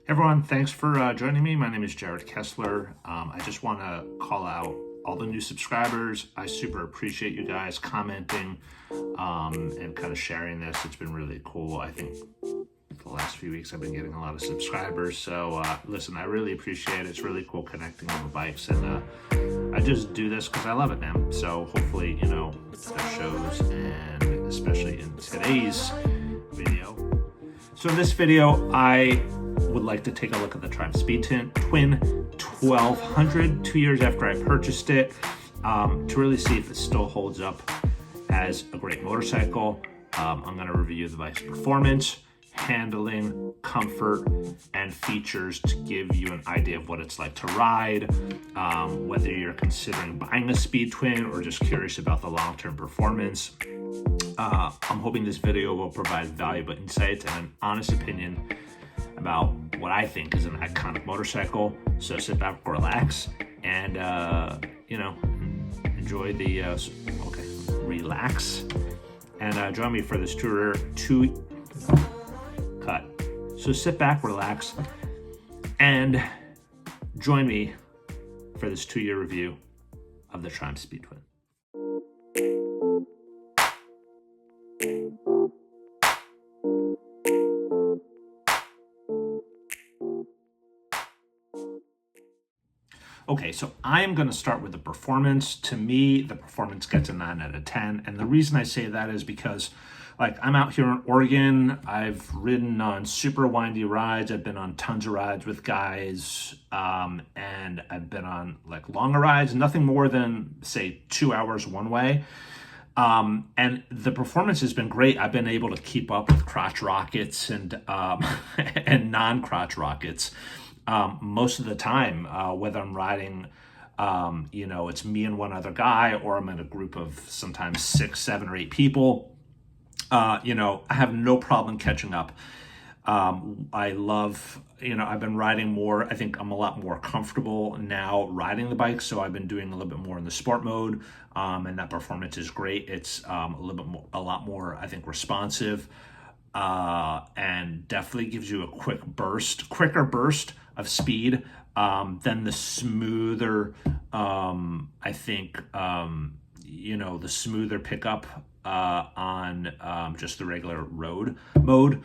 Everyone, thanks for joining me. My name is Jared Kessler. I just want to call out all the new subscribers. I super appreciate you guys commenting and kind of sharing this. It's been really cool. I think the last few weeks I've been getting a lot of subscribers. So listen, I really appreciate it. It's really cool connecting over bikes, and I just do this because I love it, man. So hopefully, that shows, and especially in today's video. So in this video, I would like to take a look at the Triumph Speed Twin 1200 2 years after I purchased it, to really see if it still holds up as a great motorcycle. I'm going to review the bike's performance, handling, comfort, and features to give you an idea of what it's like to ride, whether you're considering buying a Speed Twin or just curious about the long-term performance. I'm hoping this video will provide valuable insights and an honest opinion about what I think is an iconic motorcycle. So sit back, relax, and enjoy the relax, and join me for this cut. So sit back, relax, and join me for this 2-year review of the Triumph Speed Twin. Okay, so I am going to start with the performance. To me, the performance gets a 9 out of 10. And the reason I say that is because, I'm out here in Oregon. I've ridden on super windy rides. I've been on tons of rides with guys. And I've been on, longer rides, nothing more than, say, 2 hours one way. And the performance has been great. I've been able to keep up with crotch rockets and and non-crotch rockets. Most of the time, whether I'm riding, it's me and one other guy, or I'm in a group of sometimes 6, 7, or 8 people, I have no problem catching up. I love, I've been riding more. I think I'm a lot more comfortable now riding the bike. So I've been doing a little bit more in the sport mode, and that performance is great. It's a lot more, I think, responsive, and definitely gives you a quicker burst of speed than the smoother, I think, the smoother pickup on just the regular road mode.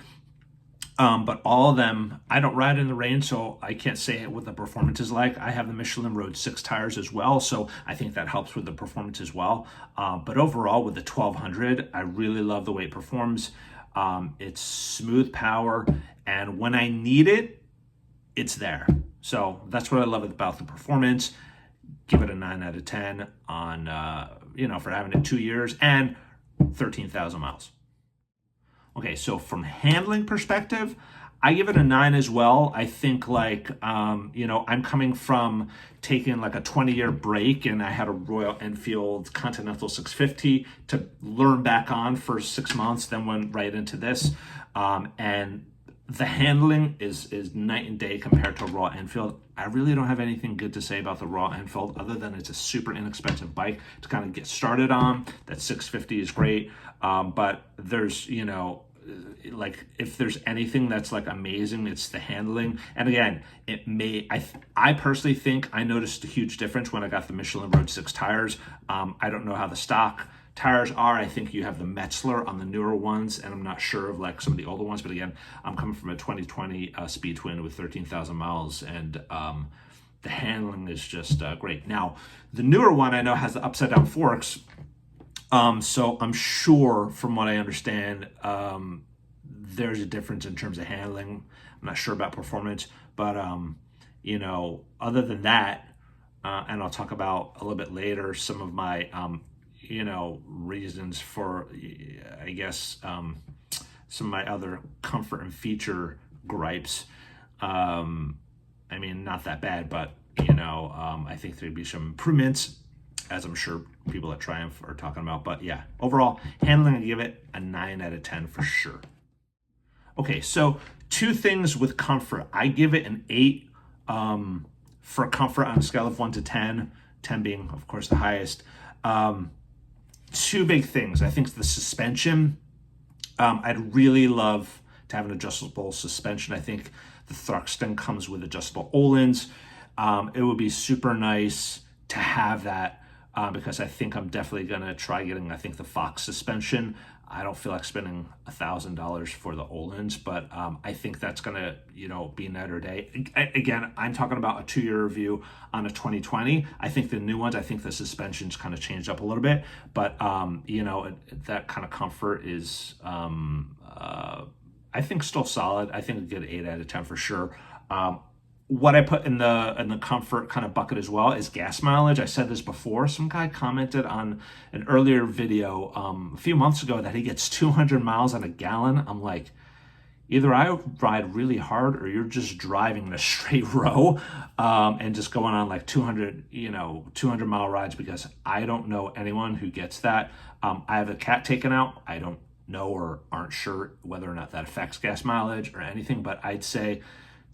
But all of them, I don't ride in the rain, so I can't say what the performance is like. I have the Michelin Road 6 tires as well, so I think that helps with the performance as well. But overall, with the 1200, I really love the way it performs. It's smooth power, and when I need it, it's there. So that's what I love about the performance. Give it a 9 out of 10 on, for having it 2 years and 13,000 miles. Okay, so from handling perspective, I give it a 9 as well. I think I'm coming from taking a 20-year break, and I had a Royal Enfield Continental 650 to learn back on for 6 months, then went right into this. And the handling is night and day compared to Raw Enfield. I really don't have anything good to say about the Raw Enfield other than it's a super inexpensive bike to kind of get started on. That 650 is great, but there's, if there's anything that's amazing, it's the handling. And again, I personally think I noticed a huge difference when I got the Michelin Road 6 tires. I don't know how the stock tires are. I think you have the Metzler on the newer ones, and I'm not sure of some of the older ones, but again, I'm coming from a 2020 Speed Twin with 13,000 miles, and the handling is just great. Now, the newer one I know has the upside down forks, so I'm sure, from what I understand, there's a difference in terms of handling. I'm not sure about performance, but other than that, and I'll talk about a little bit later some of my reasons for, I guess, some of my other comfort and feature gripes. Not that bad, but I think there'd be some improvements, as I'm sure people at Triumph are talking about. But yeah, overall handling, I give it a 9 out of 10 for sure. Okay, so 2 things with comfort. I give it an 8 for comfort on a scale of 1 to 10, 10 being, of course, the highest. 2 big things. I think the suspension. I'd really love to have an adjustable suspension. I think the Thruxton comes with adjustable Öhlins. It would be super nice to have that because I think I'm definitely going to try getting, I think, the Fox suspension. I don't feel like spending $1,000 for the Öhlins, but I think that's going to, be another day. Again, I'm talking about a 2-year review on a 2020. I think the new ones, I think the suspension's kind of changed up a little bit, but that kind of comfort is, I think, still solid. I think a good 8 out of 10 for sure. What I put in the comfort kind of bucket as well is gas mileage. I said this before. Some guy commented on an earlier video a few months ago that he gets 200 miles on a gallon. I'm like, either I ride really hard or you're just driving in a straight row and just going on like 200-mile rides, because I don't know anyone who gets that. I have a cat taken out. I don't know or aren't sure whether or not that affects gas mileage or anything, but I'd say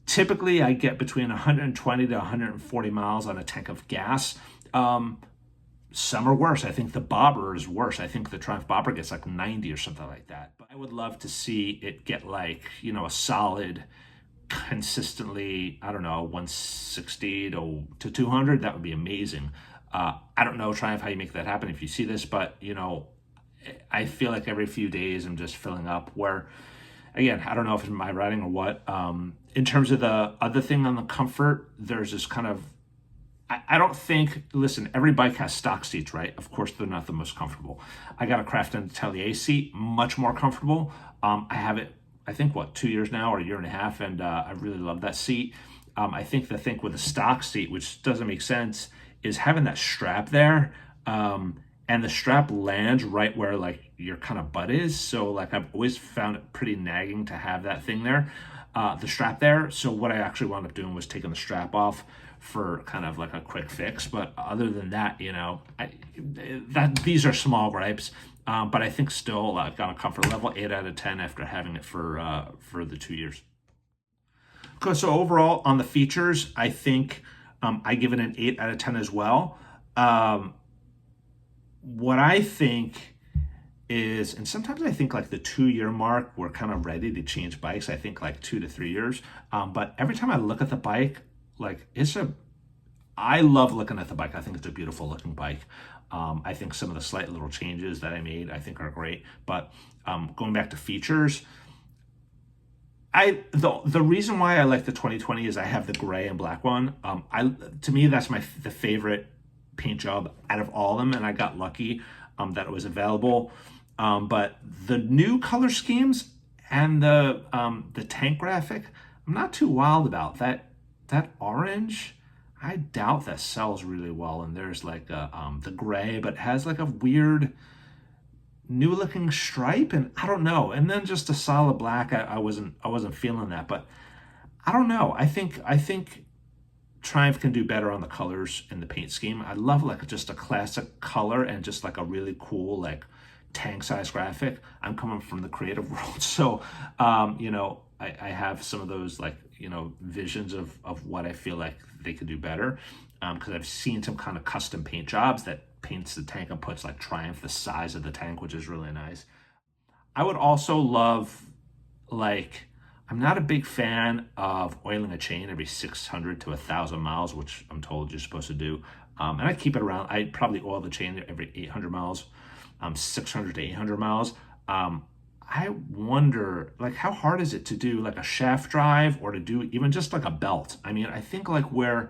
typically I get between 120 to 140 miles on a tank of gas. Some are worse. I think the Bobber is worse. I think the Triumph Bobber gets like 90 or something like that. But I would love to see it get like, a solid, consistently, I don't know, 160 to 200. That would be amazing. I don't know, Triumph, how you make that happen if you see this, but, I feel like every few days I'm just filling up where, again, I don't know if it's my riding or what. In terms of the other thing on the comfort, there's this kind of, I don't think, listen, every bike has stock seats, right? Of course, they're not the most comfortable. I got a Crafton Atelier seat, much more comfortable. I have it, I think, 2 years now or a year and a half, and I really love that seat. I think the thing with a stock seat, which doesn't make sense, is having that strap there. And the strap lands right where like your kind of butt is. So like I've always found it pretty nagging to have that thing there, the strap there. So what I actually wound up doing was taking the strap off for kind of like a quick fix. But other than that, these are small gripes. But I think still like on a comfort level, 8 out of 10 after having it for the 2 years. Okay, so overall on the features, I think I give it an 8 out of 10 as well. What I think is, and sometimes I think like the 2-year mark, we're kind of ready to change bikes. I think like 2 to 3 years. But every time I look at the bike, like I love looking at the bike. I think it's a beautiful looking bike. I think some of the slight little changes that I made, I think are great. But going back to features, the reason why I like the 2020 is I have the gray and black one. To me, that's the favorite paint job out of all of them, and I got lucky that it was available. But the new color schemes and the tank graphic, I'm not too wild about that. That orange, I doubt that sells really well. And there's like the gray, but has like a weird new looking stripe, and I don't know. And then just a solid black, I wasn't feeling that, but I don't know. I think Triumph can do better on the colors in the paint scheme. I love like just a classic color and just like a really cool like tank size graphic. I'm coming from the creative world, so I have some of those like visions of what I feel like they could do better, because I've seen some kind of custom paint jobs that paints the tank and puts like Triumph the size of the tank, which is really nice. I would also love, like, I'm not a big fan of oiling a chain every 600 to 1,000 miles, which I'm told you're supposed to do. And I keep it around, I'd probably oil the chain every 800 miles, 600 to 800 miles. I wonder, like, how hard is it to do like a shaft drive or to do even just like a belt? I mean, I think like or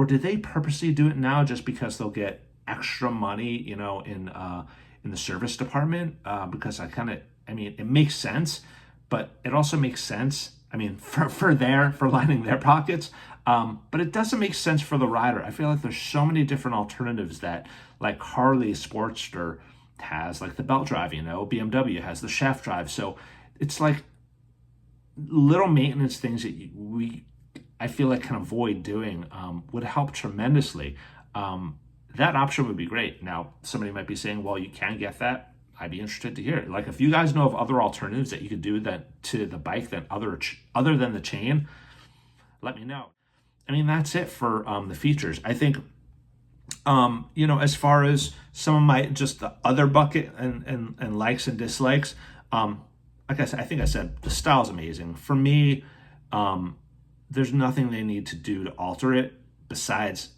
do they purposely do it now just because they'll get extra money, in the service department? Because it makes sense. But it also makes sense, for lining their pockets. But it doesn't make sense for the rider. I feel like there's so many different alternatives that, like Harley Sportster has like the belt drive, BMW has the shaft drive. So it's like little maintenance things that I feel like can avoid doing would help tremendously. That option would be great. Now, somebody might be saying, well, you can get that. I'd be interested to hear it. Like, if you guys know of other alternatives that you could do that to the bike than other than the chain, let me know. That's it for the features. I think, as far as some of my just the other bucket and likes and dislikes, like I said, I think I said the style's amazing. For me, there's nothing they need to do to alter it besides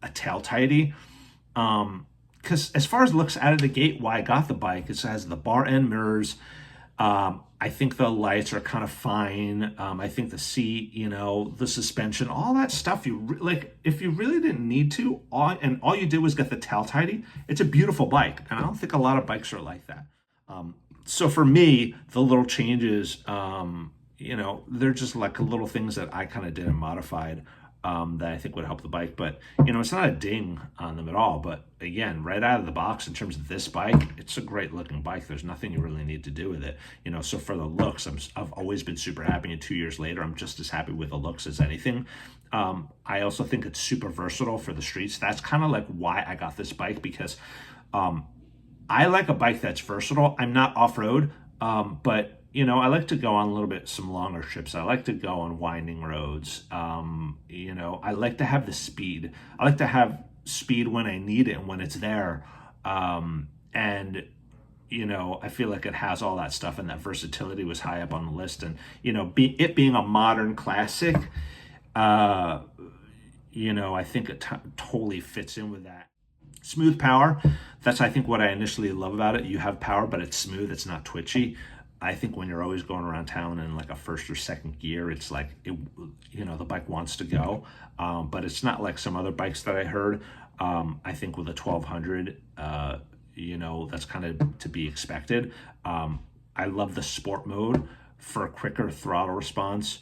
a tail tidy. Because as far as looks out of the gate, why I got the bike, it has the bar end mirrors. I think the lights are kind of fine. I think the seat, the suspension, all that stuff. Like, if you really didn't need to, all you did was get the tail tidy, it's a beautiful bike, and I don't think a lot of bikes are like that. So for me, the little changes, they're just like little things that I kind of did and modified. That I think would help the bike, but it's not a ding on them at all. But again, right out of the box, in terms of this bike, it's a great looking bike. There's nothing you really need to do with it, So for the looks, I've always been super happy, and 2 years later, I'm just as happy with the looks as anything. I also think it's super versatile for the streets. That's kind of like why I got this bike, because I like a bike that's versatile. I'm not off-road, but I like to go on a little bit, some longer trips. I like to go on winding roads. I like to have the speed. I like to have speed when I need it and when it's there. And I feel like it has all that stuff, and that versatility was high up on the list. And, it being a modern classic, I think it totally fits in with that. Smooth power. That's, I think, what I initially love about it. You have power, but it's smooth. It's not twitchy. I think when you're always going around town in like a first or second gear, it's like, the bike wants to go. But it's not like some other bikes that I heard. I think with a 1200, that's kind of to be expected. I love the sport mode for a quicker throttle response.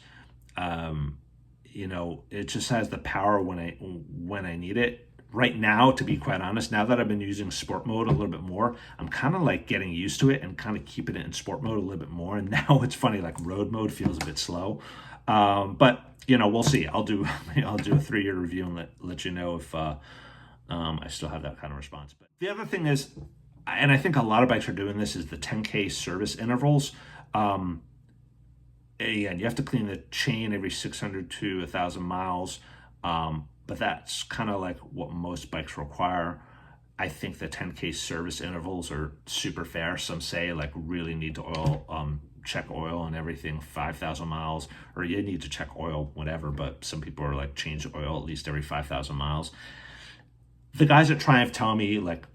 It just has the power when I need it. Right now, to be quite honest, now that I've been using sport mode a little bit more, I'm kind of like getting used to it and kind of keeping it in sport mode a little bit more. And now it's funny, like road mode feels a bit slow. But we'll see. I'll do a 3-year review and let you know if I still have that kind of response. But the other thing is, and I think a lot of bikes are doing this, is the 10K service intervals. Again, you have to clean the chain every 600 to 1,000 miles. But that's kind of like what most bikes require. I think the 10K service intervals are super fair. Some say like really need to check oil and everything 5,000 miles, or you need to check oil, whatever. But some people are like change oil at least every 5,000 miles. The guys at Triumph tell me like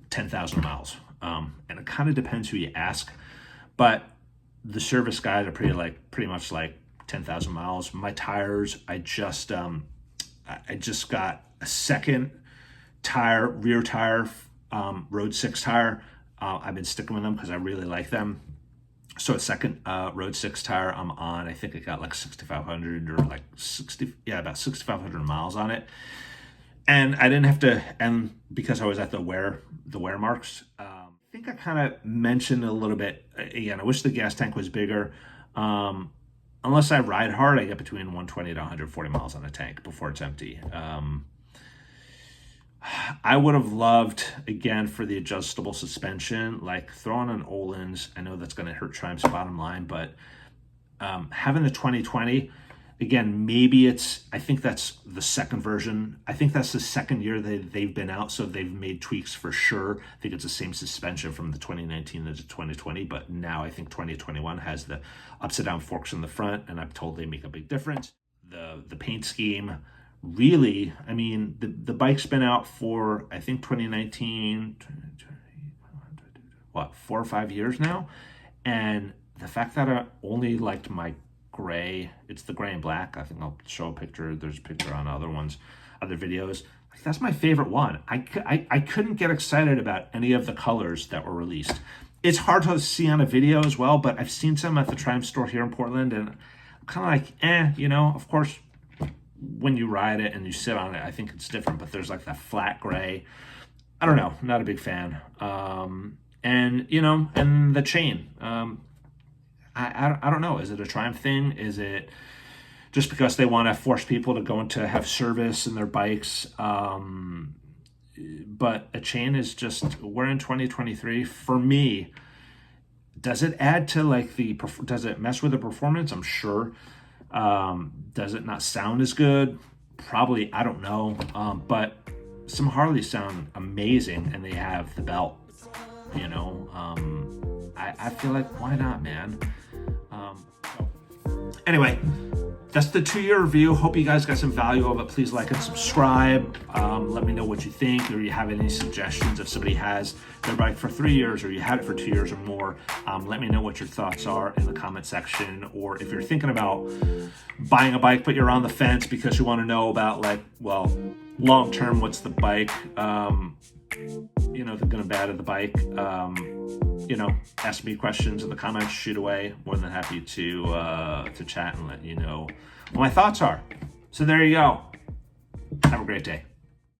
10,000 miles. And it kind of depends who you ask. But the service guys are pretty much like 10,000 miles. My tires, I just got a second tire, rear tire, Road 6 tire. I've been sticking with them because I really like them. So a second Road 6 tire I'm on. I think it got like 6,500 or like about 6,500 miles on it. And I didn't have to, and because I was at the wear marks, I think I kind of mentioned a little bit, again, I wish the gas tank was bigger. Unless I ride hard, I get between 120 to 140 miles on a tank before it's empty. I would have loved, again, for the adjustable suspension, like throwing an Öhlins. I know that's going to hurt Triumph's bottom line, but having the 2020, again, maybe I think that's the second version. I think that's the second year they've been out, so they've made tweaks for sure. I think it's the same suspension from the 2019 to 2020, but now I think 2021 has the upside down forks in the front, and I'm told they make a big difference. The paint scheme, really, I mean, the bike's been out for, I think, 2019, 4 or 5 years now, and the fact that I only liked my gray, it's the gray and black. I think I'll show a picture. There's a picture on other videos. Like, that's my favorite one. I couldn't get excited about any of the colors that were released. It's hard to see on a video as well, but I've seen some at the Triumph store here in Portland, and I'm kind of like, of course, when you ride it and you sit on it, I think it's different, but there's like that flat gray. I don't know, not a big fan. And the chain, I don't know. Is it a Triumph thing? Is it just because they want to force people to go into have service in their bikes? But a chain is just, we're in 2023. For me, does it add to like does it mess with the performance? I'm sure. Does it not sound as good? Probably, I don't know. But some Harleys sound amazing, and they have the belt, I feel like, why not, man? anyway, that's the 2-year review. Hope you guys got some value of it. Please like and subscribe. Let me know what you think, or you have any suggestions. If somebody has their bike for 3 years, or you had it for 2 years or more, let me know what your thoughts are in the comment section. Or if you're thinking about buying a bike, but you're on the fence because you want to know about, like, well, long term, what's the bike, the good and bad of the bike, ask me questions in the comments, shoot away. More than happy to chat and let you know what my thoughts are. So there you go. Have a great day.